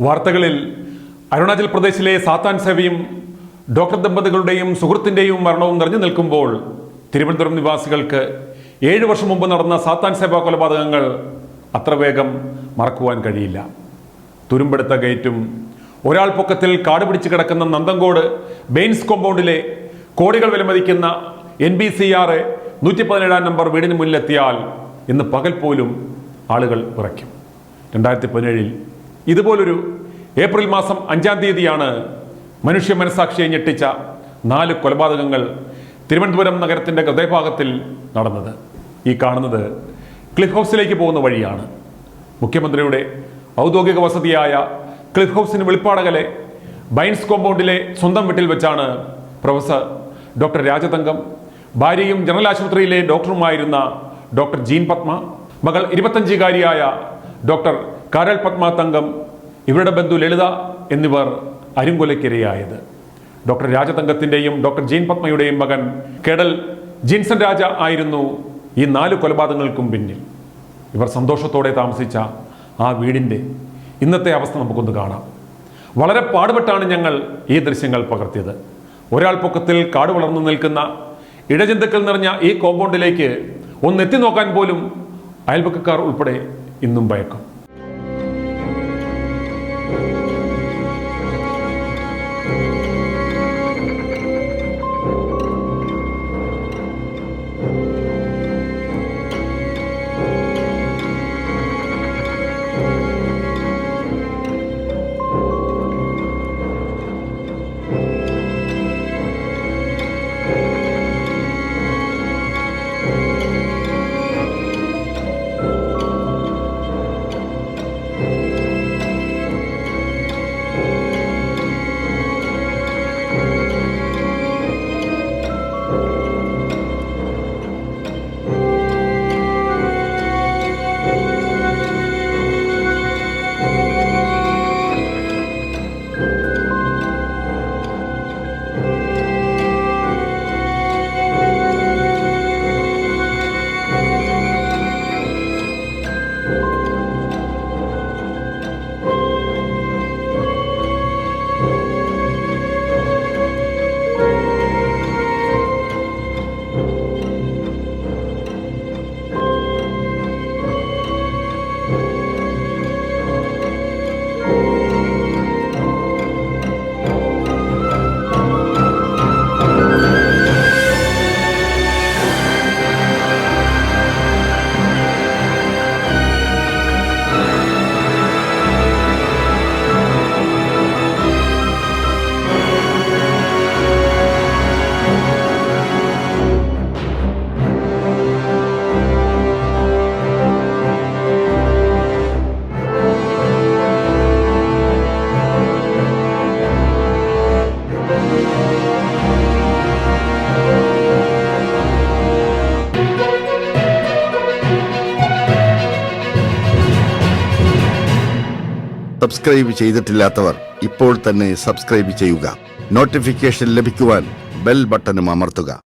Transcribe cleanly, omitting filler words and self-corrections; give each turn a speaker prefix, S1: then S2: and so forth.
S1: വാർത്തകളിൽ അരുണാചൽ പ്രദേശിലെ സാത്താൻ സേവയും ഡോക്ടർ ദമ്പതികളുടെയും സുഹൃത്തിൻ്റെയും മരണവും നിറഞ്ഞു നിൽക്കുമ്പോൾ തിരുവനന്തപുരം നിവാസികൾക്ക് 7 വർഷം മുമ്പ് നടന്ന സാത്താൻ സേവ കൊലപാതകങ്ങൾ അത്ര വേഗം മറക്കുവാൻ കഴിയില്ല. തുരുമ്പെടുത്ത ഗേറ്റും ഒരാൾ പൊക്കത്തിൽ കാട് പിടിച്ച് കിടക്കുന്ന നന്തങ്കോട് ബെയിൻസ് കോമ്പൗണ്ടിലെ കോടികൾ വിലമതിക്കുന്ന NBCR 117 നമ്പർ വീടിന് മുന്നിലെത്തിയാൽ ഇന്ന് പകൽ പോലും ആളുകൾ വിറയ്ക്കും. 2017 ഇതുപോലൊരു ഏപ്രിൽ മാസം 5-ാം തീയതിയാണ് മനുഷ്യ മനസാക്ഷിയെ ഞെട്ടിച്ച 4 കൊലപാതകങ്ങൾ തിരുവനന്തപുരം നഗരത്തിൻ്റെ ഹൃദയഭാഗത്തിൽ നടന്നത്. ഈ കാണുന്നത് ക്ലിഫ് ഹൗസിലേക്ക് പോകുന്ന വഴിയാണ്. മുഖ്യമന്ത്രിയുടെ ഔദ്യോഗിക വസതിയായ ക്ലിഫ് ഹൗസിന് വെളിപ്പാടകലെ ബൈൻസ് കോമ്പൗണ്ടിലെ സ്വന്തം വീട്ടിൽ വെച്ചാണ് പ്രൊഫസർ ഡോക്ടർ രാജതങ്കം, ഭാര്യയും ജനറൽ ആശുപത്രിയിലെ ഡോക്ടറുമായിരുന്ന ഡോക്ടർ ജീൻ പത്മ, മകൾ 25-കാരിയായ ഡോക്ടർ കാരൽ പത്മ തങ്കം, ഇവരുടെ ബന്ധു ലളിത എന്നിവർ അരുങ്കൊലയ്ക്കിരയായത്. ഡോക്ടർ രാജതങ്കത്തിൻ്റെയും ഡോക്ടർ ജീൻ പത്മയുടെയും മകൻ കേഡൽ ജിൻസൺ രാജ ആയിരുന്നു ഈ 4 കൊലപാതകങ്ങൾക്കും പിന്നിൽ. ഇവർ സന്തോഷത്തോടെ താമസിച്ച ആ വീടിൻ്റെ ഇന്നത്തെ അവസ്ഥ നമുക്കൊന്ന് കാണാം. വളരെ പാടുപെട്ടാണ് ഞങ്ങൾ ഈ ദൃശ്യങ്ങൾ പകർത്തിയത്. ഒരാൾ പൊക്കത്തിൽ കാട് വളർന്നു നിൽക്കുന്ന ഇഴജന്തുക്കൾ നിറഞ്ഞ ഈ കോമ്പൗണ്ടിലേക്ക് ഒന്നെത്തി നോക്കാൻ പോലും അയൽപക്കക്കാർ ഉൾപ്പെടെ ഇന്നും ഭയക്കും.
S2: സബ്സ്ക്രൈബ് ചെയ്തിട്ടില്ലാത്തവർ ഇപ്പോൾ തന്നെ സബ്സ്ക്രൈബ് ചെയ്യുക. നോട്ടിഫിക്കേഷൻ ലഭിക്കുവാൻ ബെൽ ബട്ടണും അമർത്തുക.